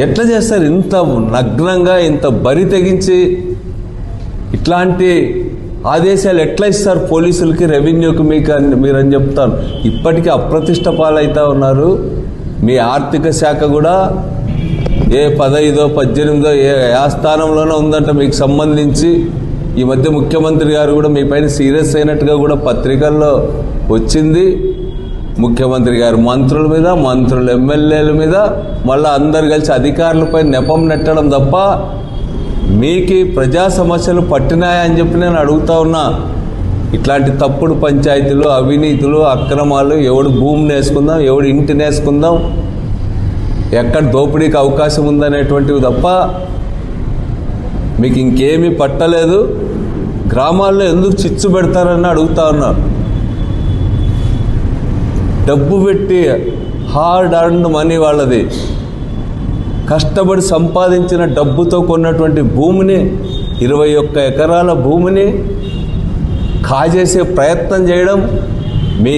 ఎట్లా చేస్తారు? ఇంత నగ్నంగా, ఇంత బరి తెగించి ఇట్లాంటి ఆదేశాలు ఎట్లా ఇస్తారు పోలీసులకి, రెవెన్యూకి మీరని చెప్తాను. ఇప్పటికీ అప్రతిష్ట పాలవుతా ఉన్నారు. మీ ఆర్థిక శాఖ కూడా ఏ 15, 18 ఏ స్థానంలోనే ఉందంట మీకు సంబంధించి. ఈ మధ్య ముఖ్యమంత్రి గారు కూడా మీ పైన సీరియస్ అయినట్టుగా కూడా పత్రికల్లో వచ్చింది. ముఖ్యమంత్రి గారు మంత్రుల మీద, మంత్రులు ఎమ్మెల్యేల మీద, మళ్ళీ అందరు కలిసి అధికారులపై నెపం నెట్టడం తప్ప మీకు ప్రజా సమస్యలు పట్టినాయా అని చెప్పి నేను అడుగుతా ఉన్నా. ఇట్లాంటి తప్పుడు పంచాయతీలు, అవినీతులు, అక్రమాలు, ఎవడు భూమిని వేసుకుందాం, ఎవడు ఇంటిని వేసుకుందాం, ఎక్కడ దోపిడీకి అవకాశం ఉందనేటువంటివి తప్ప మీకు ఇంకేమీ పట్టలేదు. గ్రామాల్లో ఎందుకు చిచ్చు పెడతారని అడుగుతా ఉన్నారు. డబ్బు పెట్టి, హార్డ్ అర్న్డ్ మనీ వాళ్ళది, కష్టపడి సంపాదించిన డబ్బుతో కొన్నటువంటి భూమిని, 21 ఎకరాల భూమిని కాజేసే ప్రయత్నం చేయడం మీ